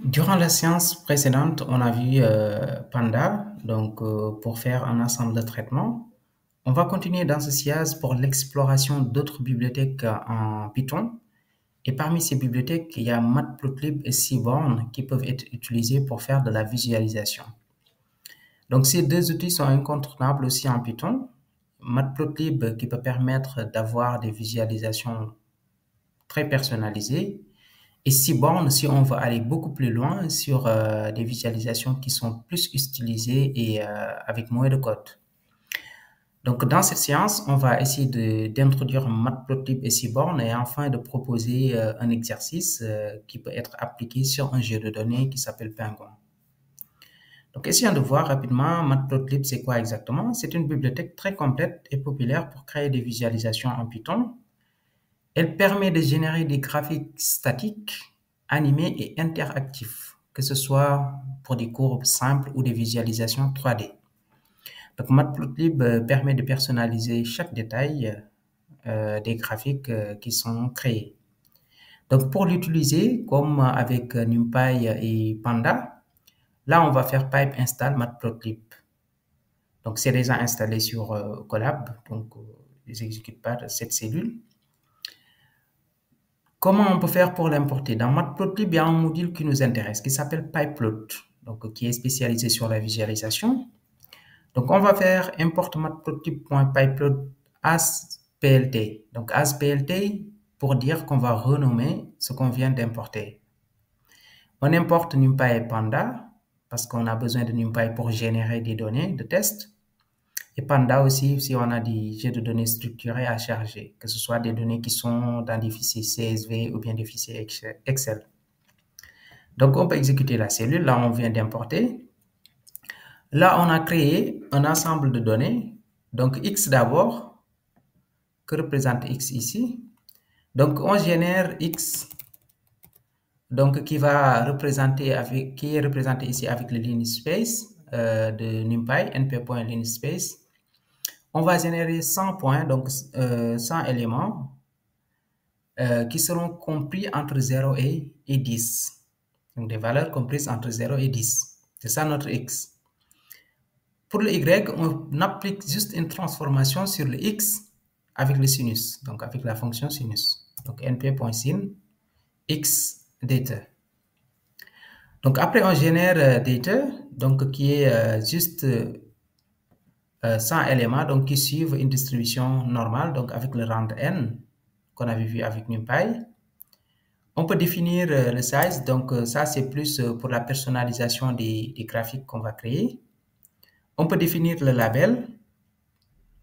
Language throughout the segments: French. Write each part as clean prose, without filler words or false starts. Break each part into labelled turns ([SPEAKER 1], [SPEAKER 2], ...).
[SPEAKER 1] Durant la séance précédente, on a vu Panda, pour faire un ensemble de traitements. On va continuer dans ce SIAS pour l'exploration d'autres bibliothèques en Python. Et parmi ces bibliothèques, il y a Matplotlib et Seaborn qui peuvent être utilisés pour faire de la visualisation. Donc ces deux outils sont incontournables aussi en Python. Matplotlib qui peut permettre d'avoir des visualisations très personnalisées et Seaborn si on veut aller beaucoup plus loin sur des visualisations qui sont plus utilisées et avec moins de code. Donc, dans cette séance, on va essayer d'introduire Matplotlib et Seaborn et enfin de proposer un exercice qui peut être appliqué sur un jeu de données qui s'appelle Penguin. Donc, essayons de voir rapidement Matplotlib, c'est quoi exactement? C'est une bibliothèque très complète et populaire pour créer des visualisations en Python. Elle permet de générer des graphiques statiques, animés et interactifs, que ce soit pour des courbes simples ou des visualisations 3D. Donc, Matplotlib permet de personnaliser chaque détail des graphiques qui sont créés. Donc, pour l'utiliser, comme avec NumPy et Panda, là, on va faire pipe install matplotlib. Donc, c'est déjà installé sur Colab, donc ils n'exécutent pas cette cellule. Comment on peut faire pour l'importer? Dans Matplotlib, il y a un module qui nous intéresse, qui s'appelle PyPlot, donc qui est spécialisé sur la visualisation. Donc, on va faire import matplotlib.pyplot as plt. Donc, as plt pour dire qu'on va renommer ce qu'on vient d'importer. On importe NumPy et Panda parce qu'on a besoin de NumPy pour générer des données de test. Et Panda aussi si on a des jeux de données structurés à charger, que ce soit des données qui sont dans des fichiers CSV ou bien des fichiers Excel. Donc, on peut exécuter la cellule. Là, on vient d'importer. Là, on a créé un ensemble de données. Donc, X d'abord. Que représente X ici? Donc, on génère X donc, qui est représenté ici avec le linspace de NumPy, np.linspace. On va générer 100 points, donc 100 éléments qui seront compris entre 0 et 10. Donc, des valeurs comprises entre 0 et 10. C'est ça notre X. Pour le Y, on applique juste une transformation sur le X avec le sinus, donc avec la fonction sinus. Donc, np.sin x data. Donc, après, on génère data, donc qui est juste 100 éléments, donc qui suivent une distribution normale, donc avec le rang n qu'on avait vu avec NumPy. On peut définir le size, donc ça c'est plus pour la personnalisation des graphiques qu'on va créer. On peut définir le label,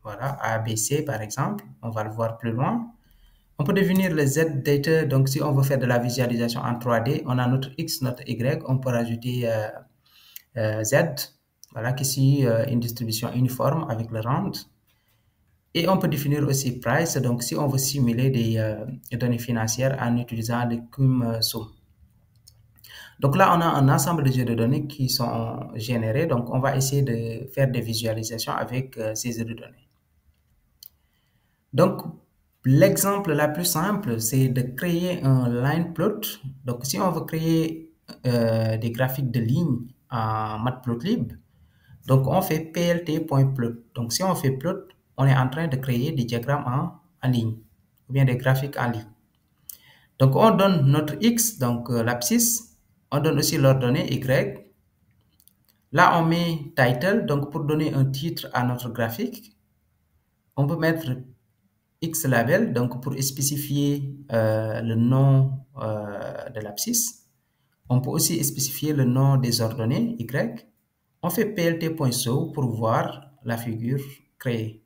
[SPEAKER 1] voilà, ABC par exemple, on va le voir plus loin. On peut définir le Z data, donc si on veut faire de la visualisation en 3D, on a notre X, notre Y, on peut rajouter Z, voilà, qui suit une distribution uniforme avec le rand. Et on peut définir aussi price, donc si on veut simuler des données financières en utilisant le cum-sum. Donc là, on a un ensemble de jeux de données qui sont générés, donc on va essayer de faire des visualisations avec ces jeux de données. Donc, l'exemple la plus simple, c'est de créer un line plot. Donc, si on veut créer des graphiques de lignes en Matplotlib, donc on fait plt.plot. Donc, si on fait plot, on est en train de créer des diagrammes en ligne, ou bien des graphiques en ligne. Donc, on donne notre X, donc l'abscisse, on donne aussi l'ordonnée Y. Là, on met title, donc pour donner un titre à notre graphique. On peut mettre X label, donc pour spécifier le nom de l'abscisse. On peut aussi spécifier le nom des ordonnées, Y. On fait plt.show pour voir la figure créée.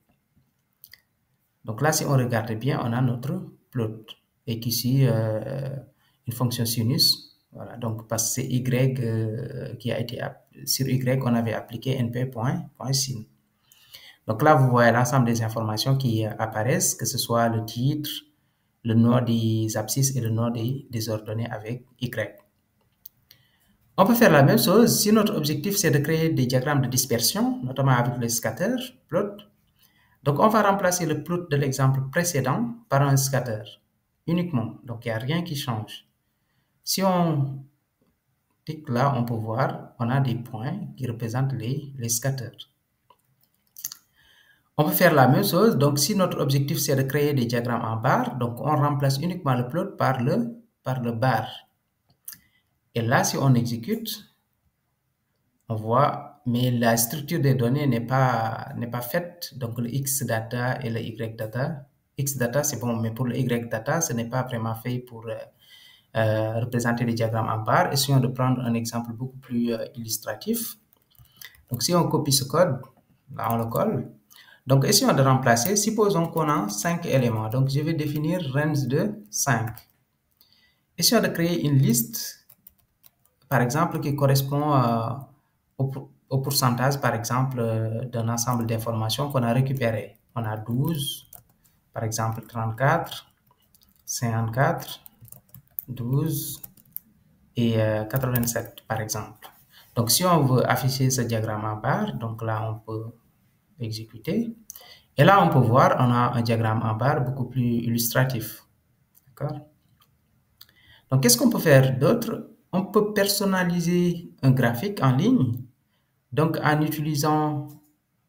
[SPEAKER 1] Donc là, si on regarde bien, on a notre plot et ici une fonction sinus. Voilà, donc parce que c'est Y qui a été sur Y, on avait appliqué np.sin. Donc là, vous voyez l'ensemble des informations qui apparaissent, que ce soit le titre, le nom des abscisses et le nom des ordonnées avec Y. On peut faire la même chose si notre objectif c'est de créer des diagrammes de dispersion, notamment avec le scatter plot. Donc on va remplacer le plot de l'exemple précédent par un scatter uniquement. Donc il n'y a rien qui change. Si on là, on peut voir, on a des points qui représentent les scatters. On peut faire la même chose. Donc, si notre objectif, c'est de créer des diagrammes en barre, donc on remplace uniquement le plot par le bar. Et là, si on exécute, on voit, mais la structure des données n'est pas faite. Donc, le X data et le Y data. X data, c'est bon, mais pour le Y data, ce n'est pas vraiment fait pour représenter les diagrammes en barre. Essayons de prendre un exemple beaucoup plus illustratif. Donc, si on copie ce code, là, on le colle. Donc, essayons de remplacer. Supposons qu'on a 5 éléments. Donc, je vais définir range de 5. Essayons de créer une liste, par exemple, qui correspond au pourcentage, par exemple, d'un ensemble d'informations qu'on a récupéré. On a 12, par exemple, 34, 54, 12 et 87, par exemple. Donc, si on veut afficher ce diagramme en barre, donc là, on peut exécuter. Et là, on peut voir, on a un diagramme en barre beaucoup plus illustratif. D'accord? Donc, qu'est-ce qu'on peut faire d'autre? On peut personnaliser un graphique en ligne, donc en utilisant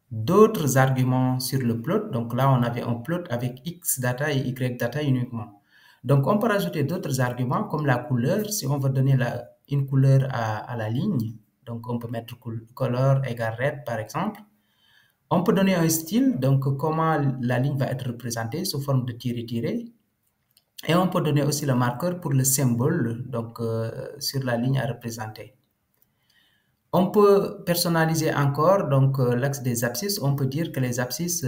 [SPEAKER 1] d'autres arguments sur le plot. Donc là, on avait un plot avec X data et Y data uniquement. Donc, on peut rajouter d'autres arguments comme la couleur. Si on veut donner une couleur à la ligne, donc on peut mettre color égale red, par exemple. On peut donner un style, donc comment la ligne va être représentée sous forme de tiré-tiré. Et on peut donner aussi le marqueur pour le symbole, donc sur la ligne à représenter. On peut personnaliser encore donc l'axe des abscisses. On peut dire que les abscisses,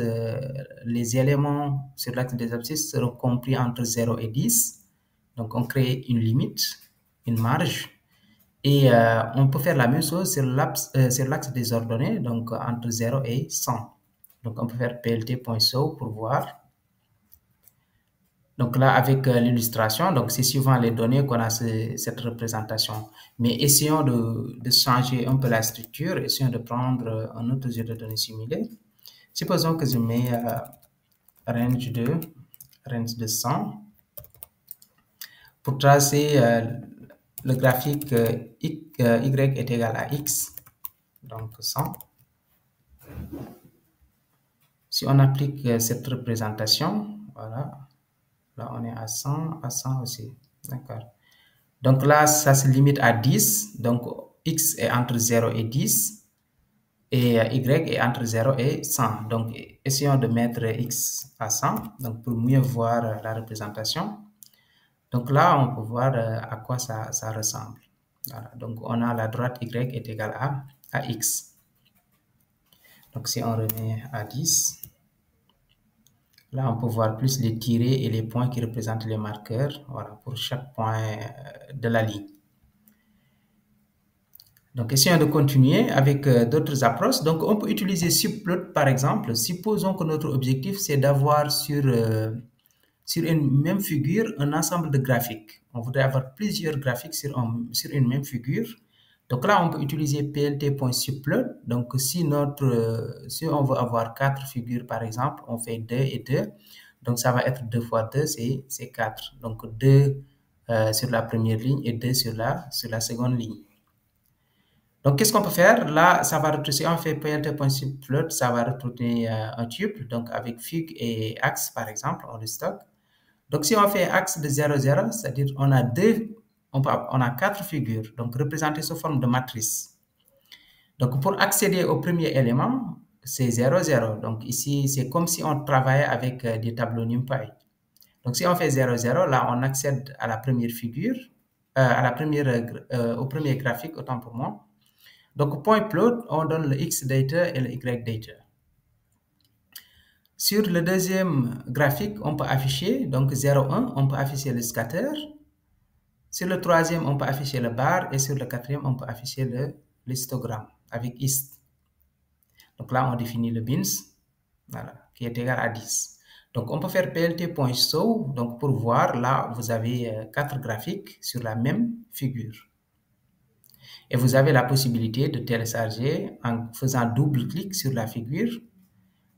[SPEAKER 1] les éléments sur l'axe des abscisses seront compris entre 0 et 10. Donc on crée une limite, une marge. Et on peut faire la même chose sur l'axe des ordonnées, donc entre 0 et 100. Donc on peut faire plt.show pour voir. Donc là, avec l'illustration, donc c'est suivant les données qu'on a cette représentation. Mais essayons de changer un peu la structure, essayons de prendre un autre jeu de données simulé. Supposons que je mets range de 100 pour tracer le graphique y est égal à x, donc 100. Si on applique cette représentation, voilà. Là, on est à 100 aussi. D'accord. Donc là, ça se limite à 10. Donc, X est entre 0 et 10. Et Y est entre 0 et 100. Donc, essayons de mettre X à 100. Donc, pour mieux voir la représentation. Donc là, on peut voir à quoi ça ressemble. Voilà. Donc, on a la droite Y est égale à X. Donc, si on remet à 10... Là, on peut voir plus les tirets et les points qui représentent les marqueurs, voilà, pour chaque point de la ligne. Donc, essayons de continuer avec d'autres approches. Donc, on peut utiliser subplot, par exemple. Supposons que notre objectif, c'est d'avoir sur une même figure un ensemble de graphiques. On voudrait avoir plusieurs graphiques sur une même figure. Donc là, on peut utiliser plt.subplot. Donc, si on veut avoir 4 figures, par exemple, on fait 2 et 2. Donc, ça va être 2 fois 2, c'est 4. Donc, 2 sur la première ligne et 2 sur la seconde ligne. Donc, qu'est-ce qu'on peut faire? Là, ça va retourner, si on fait plt.subplot, ça va retourner un tuple, donc avec fig et axe, par exemple, on le stocke. Donc, si on fait axe de 0, 0, c'est-à-dire on a 4 figures, donc représentées sous forme de matrice. Donc, pour accéder au premier élément, c'est 0, 0. Donc, ici, c'est comme si on travaillait avec des tableaux NumPy. Donc, si on fait 0, 0, là, on accède à la première figure, au premier graphique, autant pour moi. Donc, point plot, on donne le X data et le Y data. Sur le deuxième graphique, on peut afficher, donc 0, 1, on peut afficher le scatter. Sur le troisième, on peut afficher le bar. Et sur le quatrième, on peut afficher l'histogramme avec hist. Donc là, on définit le bins, voilà, qui est égal à 10. Donc, on peut faire plt.show. Donc, pour voir, là, vous avez 4 graphiques sur la même figure. Et vous avez la possibilité de télécharger en faisant double-clic sur la figure.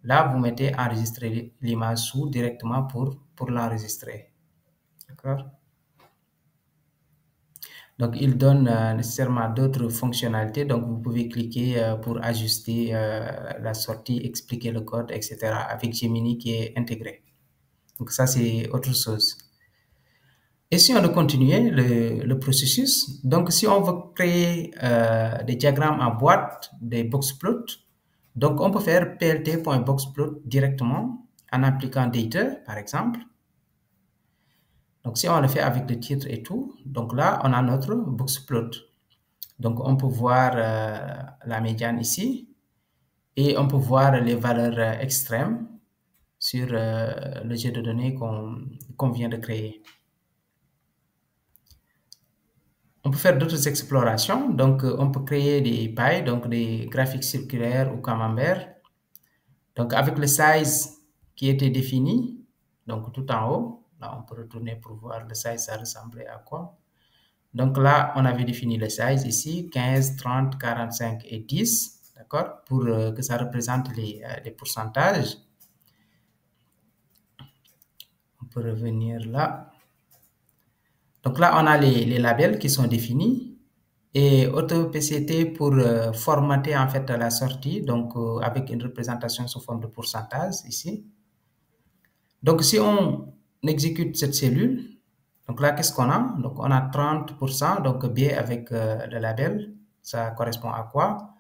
[SPEAKER 1] Là, vous mettez enregistrer l'image sous directement pour l'enregistrer. D'accord? Donc, il donne nécessairement d'autres fonctionnalités. Donc, vous pouvez cliquer pour ajuster la sortie, expliquer le code, etc. avec Gemini qui est intégré. Donc, ça, c'est autre chose. Essayons de continuer le processus. Donc, si on veut créer des diagrammes en boîte, des boxplots, donc on peut faire plt.boxplot directement en appliquant data, par exemple. Donc, si on le fait avec le titre et tout, donc là, on a notre boxplot. Donc, on peut voir la médiane ici et on peut voir les valeurs extrêmes sur le jet de données qu'on vient de créer. On peut faire d'autres explorations. Donc, on peut créer des pailles, donc des graphiques circulaires ou camembert. Donc, avec le size qui était défini, donc tout en haut, là, on peut retourner pour voir le size, ça ressemblait à quoi. Donc là, on avait défini le size ici, 15, 30, 45 et 10, d'accord, pour que ça représente les pourcentages. On peut revenir là. Donc là, on a les labels qui sont définis et AutoPCT pour formater en fait la sortie, donc avec une représentation sous forme de pourcentage ici. Donc si on exécute cette cellule, donc là, qu'est-ce qu'on a? Donc on a 30%, donc B avec le label, ça correspond à quoi?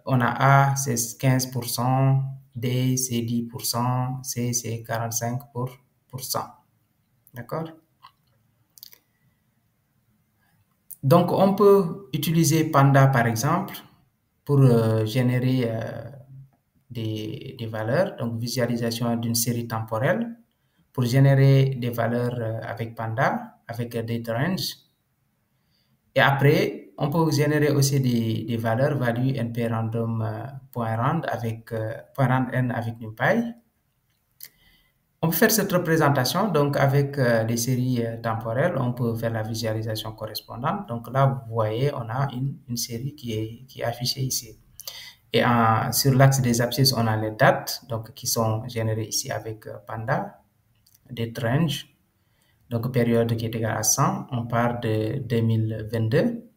[SPEAKER 1] On a A, c'est 15%, D, c'est 10%, C, c'est 45%. D'accord? Donc, on peut utiliser Panda, par exemple, pour générer des valeurs, donc visualisation d'une série temporelle, pour générer des valeurs avec Panda, avec DataRange. Et après, on peut générer aussi des valeurs value np random.rand avec .rand n avec NumPy. On peut faire cette représentation donc avec des séries temporelles. On peut faire la visualisation correspondante. Donc là, vous voyez, on a une série qui est affichée ici. Et sur l'axe des abscisses, on a les dates donc, qui sont générées ici avec Panda, des range, donc période qui est égale à 100. On part de 2022.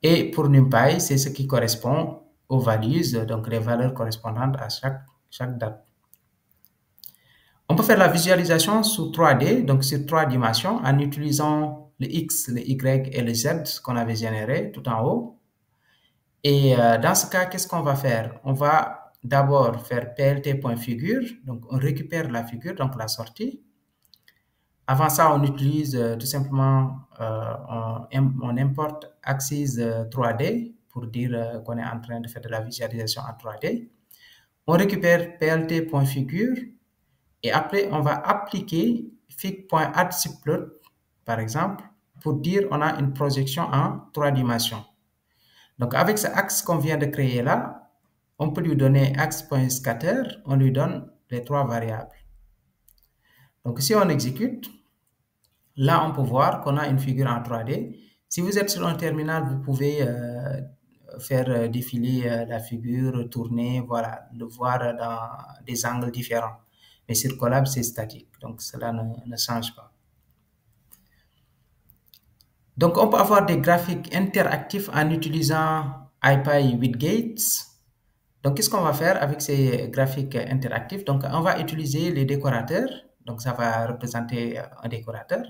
[SPEAKER 1] Et pour NumPy, c'est ce qui correspond aux values, donc les valeurs correspondantes à chaque date. On peut faire la visualisation sous 3D, donc sur 3 dimensions, en utilisant le X, le Y et le Z qu'on avait généré tout en haut. Et dans ce cas, qu'est-ce qu'on va faire? On va d'abord faire plt.figure, donc on récupère la figure, donc la sortie. Avant ça, on utilise tout simplement, on importe Axis 3D pour dire qu'on est en train de faire de la visualisation en 3D. On récupère plt.figure et après, on va appliquer fig.addSubplot, par exemple, pour dire on a une projection en 3 dimensions. Donc, avec ce axe qu'on vient de créer là, on peut lui donner axe.scatter, on lui donne les 3 variables. Donc, si on exécute, là, on peut voir qu'on a une figure en 3D. Si vous êtes sur un terminal, vous pouvez faire défiler la figure, tourner, voilà, le voir dans des angles différents. Mais sur Colab, c'est statique, donc cela ne change pas. Donc, on peut avoir des graphiques interactifs en utilisant IPy with Gates. Donc, qu'est-ce qu'on va faire avec ces graphiques interactifs? Donc, on va utiliser les décorateurs. Donc, ça va représenter un décorateur.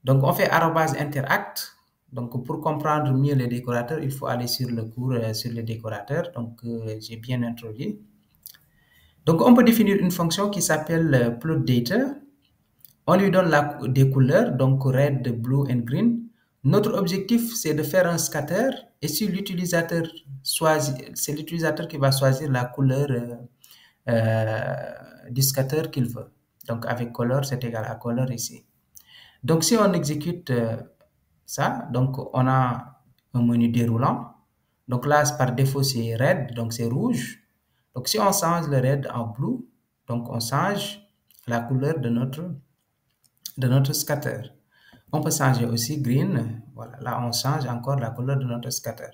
[SPEAKER 1] Donc, on fait @interact. Donc, pour comprendre mieux les décorateurs, il faut aller sur le cours sur les décorateurs. Donc, j'ai bien introduit. Donc, on peut définir une fonction qui s'appelle plotData. On lui donne des couleurs, donc red, blue et green. Notre objectif, c'est de faire un scatter. Et si l'utilisateur choisit, c'est l'utilisateur qui va choisir la couleur du scatter qu'il veut. Donc, avec color, c'est égal à color ici. Donc, si on exécute ça, donc on a un menu déroulant. Donc là, par défaut, c'est red, donc c'est rouge. Donc, si on change le red en blue, donc on change la couleur de notre scatter. On peut changer aussi green. Voilà, là, on change encore la couleur de notre scatter.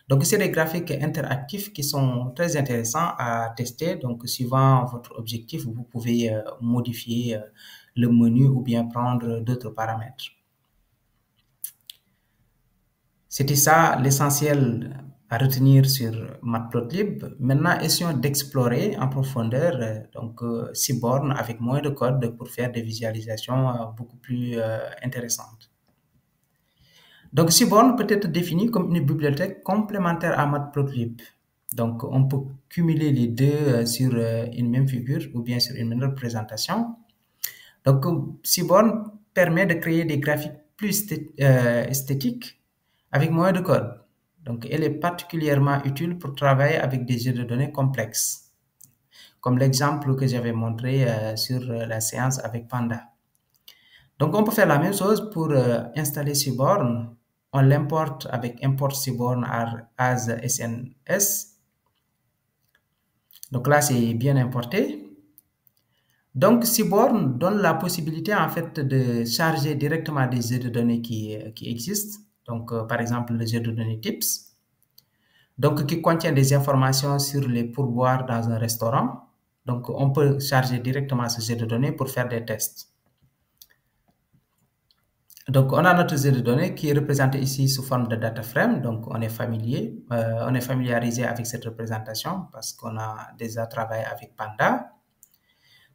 [SPEAKER 1] Donc, c'est des graphiques interactifs qui sont très intéressants à tester. Donc, suivant votre objectif, vous pouvez modifier le menu ou bien prendre d'autres paramètres. C'était ça l'essentiel à retenir sur Matplotlib. Maintenant, essayons d'explorer en profondeur Seaborn avec moins de code pour faire des visualisations beaucoup plus intéressantes. Donc, Seaborn peut être défini comme une bibliothèque complémentaire à Matplotlib. Donc, on peut cumuler les deux sur une même figure ou bien sur une même représentation. Donc, Seaborn permet de créer des graphiques plus esthétiques avec moins de code. Donc, elle est particulièrement utile pour travailler avec des jeux de données complexes, comme l'exemple que j'avais montré sur la séance avec Panda. Donc, on peut faire la même chose pour installer Seaborn. On l'importe avec import Seaborn as SNS. Donc là, c'est bien importé. Donc, Seaborn donne la possibilité en fait de charger directement des jeux de données qui existent. Donc, par exemple, le jeu de données Tips, donc qui contient des informations sur les pourboires dans un restaurant. Donc, on peut charger directement ce jeu de données pour faire des tests. Donc, on a notre jeu de données qui est représenté ici sous forme de data frame. Donc, on est familiarisé avec cette représentation parce qu'on a déjà travaillé avec Panda.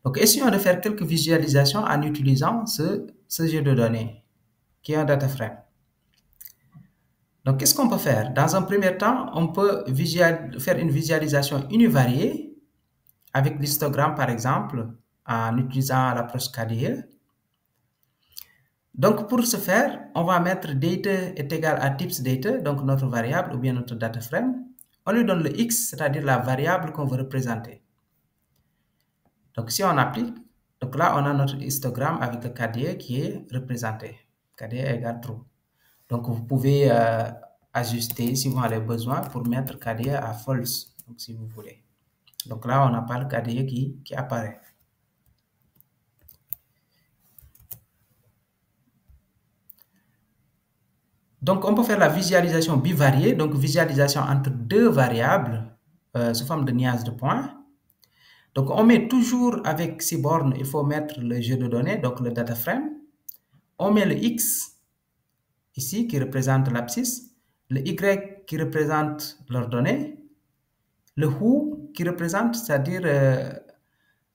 [SPEAKER 1] Donc, essayons de faire quelques visualisations en utilisant ce jeu de données qui est un data frame. Donc, qu'est-ce qu'on peut faire? Dans un premier temps, on peut faire une visualisation univariée avec l'histogramme, par exemple, en utilisant l'approche KDE. Donc, pour ce faire, on va mettre data est égal à tips data, donc notre variable ou bien notre data frame. On lui donne le x, c'est-à-dire la variable qu'on veut représenter. Donc, si on applique, donc là, on a notre histogramme avec le KDE qui est représenté. KDE égale true. Donc, vous pouvez ajuster suivant les besoins pour mettre KDE à false, donc, si vous voulez. Donc là, on n'a pas le KDE qui apparaît. Donc, on peut faire la visualisation bivariée, donc visualisation entre deux variables sous forme de nuage de points. Donc, on met toujours avec Seaborn, il faut mettre le jeu de données, donc le data frame. On met le X ici qui représente l'abscisse, le Y qui représente l'ordonnée, le who qui représente, c'est-à-dire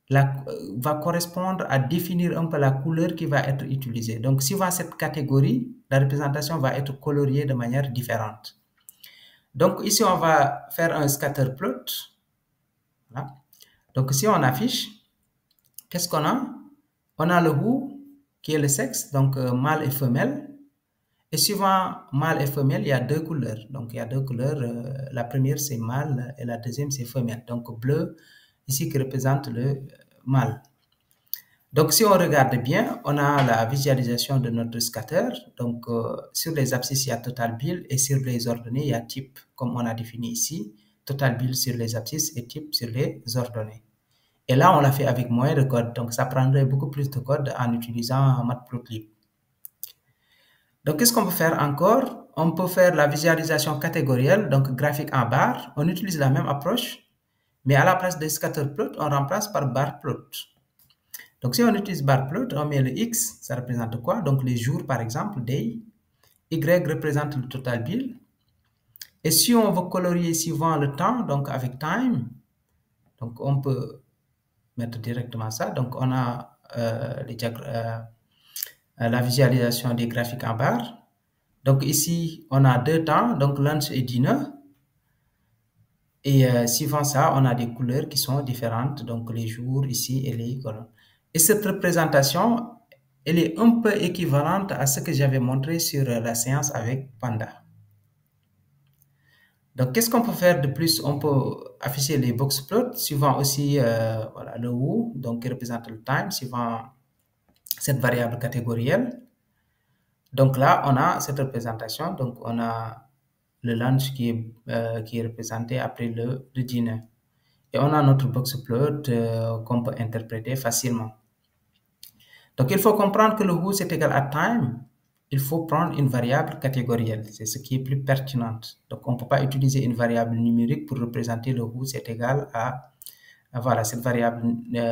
[SPEAKER 1] va correspondre à définir un peu la couleur qui va être utilisée. Donc, suivant cette catégorie, la représentation va être coloriée de manière différente. Donc, ici, on va faire un scatter plot. Voilà. Donc, si on affiche, qu'est-ce qu'on a? On a le who, qui est le sexe, donc mâle et femelle. Et suivant mâle et femelle, il y a deux couleurs. Donc, il y a deux couleurs. La première, c'est mâle et la deuxième, c'est femelle. Donc, bleu, ici, qui représente le mâle. Donc, si on regarde bien, on a la visualisation de notre scatter. Donc, sur les abscisses, il y a total bill et sur les ordonnées, il y a type, comme on a défini ici. Total bill sur les abscisses et type sur les ordonnées. Et là, on l'a fait avec moins de code. Donc, ça prendrait beaucoup plus de code en utilisant Matplotlib. Donc, qu'est-ce qu'on peut faire encore? On peut faire la visualisation catégorielle, donc graphique en barre. On utilise la même approche, mais à la place de scatter plot, on remplace par bar plot. Donc, si on utilise bar plot, on met le X, ça représente quoi? Donc, les jours, par exemple, day. Y représente le total bill. Et si on veut colorier suivant le temps, donc avec time, donc on peut mettre directement ça. Donc, on a la visualisation des graphiques en barre. Donc, ici, on a deux temps, donc lunch et dinner. Et suivant ça, on a des couleurs qui sont différentes, donc les jours ici et les colonnes. Et cette représentation, elle est un peu équivalente à ce que j'avais montré sur la séance avec Panda. Donc, qu'est-ce qu'on peut faire de plus? On peut afficher les box plots, suivant aussi voilà, le who, donc qui représente le time, suivant cette variable catégorielle. Donc là, on a cette représentation, donc on a le lunch qui est représenté après le dîner. Et on a notre box plot qu'on peut interpréter facilement. Donc, il faut comprendre que le who, c'est égal à time. Il faut prendre une variable catégorielle. C'est ce qui est plus pertinent. Donc, on ne peut pas utiliser une variable numérique pour représenter le who, c'est égal à voilà, cette variable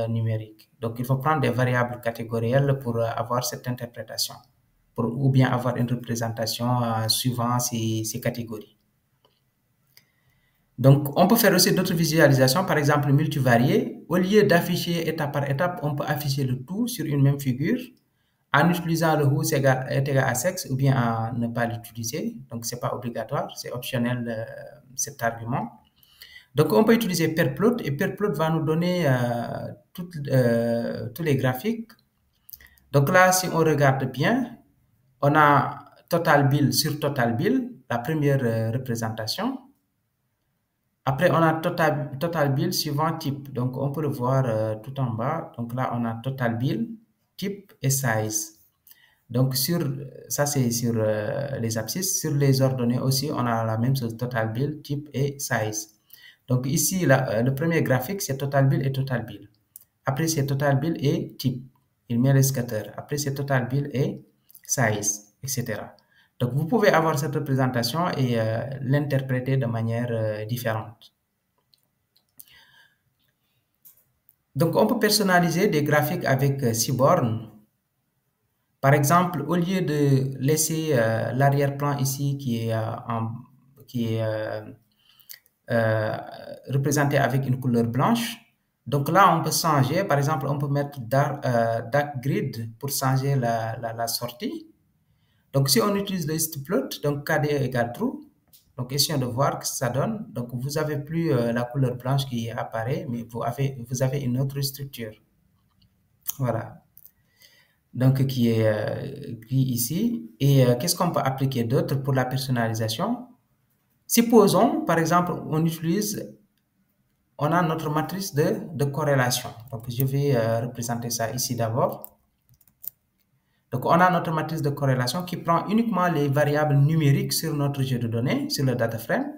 [SPEAKER 1] numérique. Donc, il faut prendre des variables catégorielles pour avoir cette interprétation. ou bien avoir une représentation suivant ces catégories. Donc, on peut faire aussi d'autres visualisations, par exemple multivariées. Au lieu d'afficher étape par étape, on peut afficher le tout sur une même figure en utilisant le who est égal à sexe ou bien à ne pas l'utiliser. Donc, ce n'est pas obligatoire, c'est optionnel cet argument. Donc, on peut utiliser perplot et perplot va nous donner tous les graphiques. Donc là, si on regarde bien, on a total bill sur total bill, la première représentation. Après, on a total bill suivant type. Donc, on peut le voir tout en bas. Donc là, on a total bill, type et size. Donc, ça, c'est sur les abscisses. Sur les ordonnées aussi, on a la même chose, total bill, type et size. Donc ici, le premier graphique, c'est total bill et total bill. Après, c'est total bill et type. Il met le scatter. Après, c'est total bill et size, etc. Donc, vous pouvez avoir cette représentation et l'interpréter de manière différente. Donc, on peut personnaliser des graphiques avec 6 bornes. Par exemple, au lieu de laisser l'arrière-plan ici qui est représenté avec une couleur blanche, donc là, on peut changer. Par exemple, on peut mettre dark grid pour changer la sortie. Donc, si on utilise le stplot, donc KD égale true, donc essayons de voir ce que ça donne. Donc, vous n'avez plus la couleur blanche qui apparaît, mais vous avez une autre structure. Voilà. Donc, qui est gris ici. Et qu'est-ce qu'on peut appliquer d'autre pour la personnalisation? Supposons, par exemple, on a notre matrice de corrélation. Donc, je vais représenter ça ici d'abord. Donc, on a notre matrice de corrélation qui prend uniquement les variables numériques sur notre jeu de données, sur le data frame.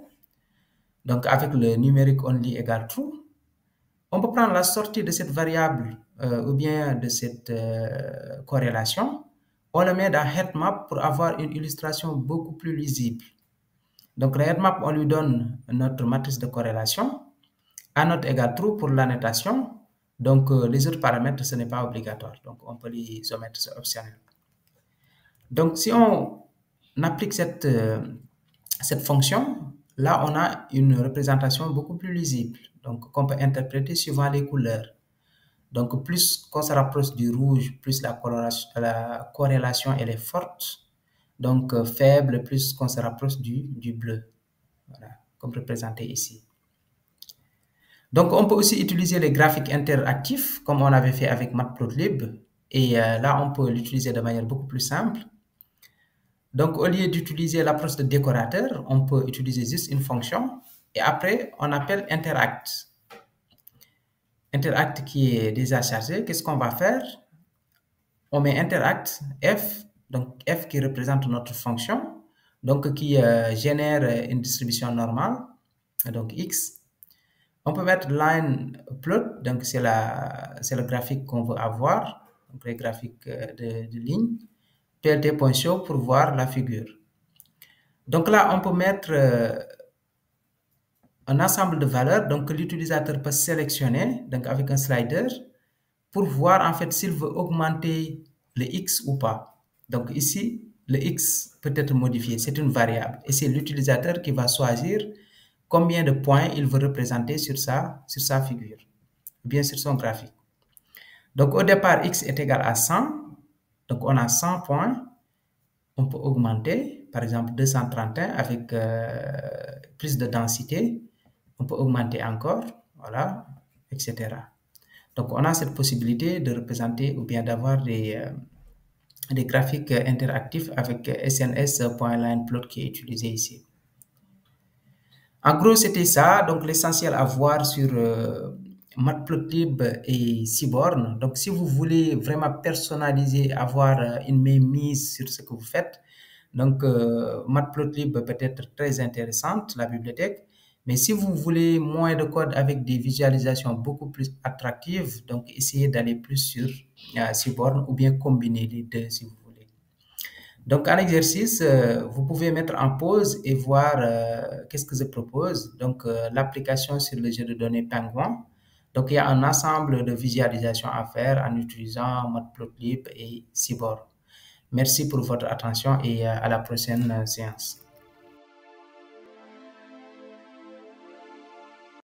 [SPEAKER 1] Donc, avec le numérique only égale true. On peut prendre la sortie de cette variable ou bien de cette corrélation. On le met dans headmap pour avoir une illustration beaucoup plus lisible. Donc, le headmap, on lui donne notre matrice de corrélation. A note égale true pour l'annotation. Donc, les autres paramètres, ce n'est pas obligatoire. Donc, on peut les omettre, c'est optionnel. Donc, si on applique cette fonction, là, on a une représentation beaucoup plus lisible, donc qu'on peut interpréter suivant les couleurs. Donc, plus qu'on se rapproche du rouge, plus la corrélation elle est forte. Donc, faible, plus qu'on se rapproche du bleu. Voilà, comme représenté ici. Donc, on peut aussi utiliser les graphiques interactifs, comme on avait fait avec Matplotlib. Et là, on peut l'utiliser de manière beaucoup plus simple. Donc, au lieu d'utiliser l'approche de décorateur, on peut utiliser juste une fonction. Et après, on appelle interact. Interact qui est déjà chargé. Qu'est-ce qu'on va faire? On met interact f, donc f qui représente notre fonction, donc qui génère une distribution normale, donc x. On peut mettre line plot, donc c'est le graphique qu'on veut avoir, donc les graphiques de ligne. plt.show pour voir la figure. Donc là, on peut mettre un ensemble de valeurs, donc que l'utilisateur peut sélectionner, donc avec un slider, pour voir en fait s'il veut augmenter le x ou pas. Donc ici, le x peut être modifié, c'est une variable, et c'est l'utilisateur qui va choisir combien de points il veut représenter sur sa figure, ou bien sur son graphique. Donc au départ, x est égal à 100, donc on a 100 points. On peut augmenter, par exemple 231 avec plus de densité. On peut augmenter encore, voilà, etc. Donc, on a cette possibilité de représenter ou bien d'avoir des graphiques interactifs avec SNS.lineplot qui est utilisé ici. En gros, c'était ça. Donc, l'essentiel à voir sur Matplotlib et Seaborn. Donc, si vous voulez vraiment personnaliser, avoir une mainmise sur ce que vous faites, donc Matplotlib peut être très intéressante, la bibliothèque. Mais si vous voulez moins de code avec des visualisations beaucoup plus attractives, donc essayez d'aller plus sur Seaborn ou bien combiner les deux si vous voulez. Donc, en exercice, vous pouvez mettre en pause et voir qu'est-ce que je propose. Donc, l'application sur le jeu de données Penguin. Donc, il y a un ensemble de visualisations à faire en utilisant Matplotlib et Seaborn. Merci pour votre attention et à la prochaine séance.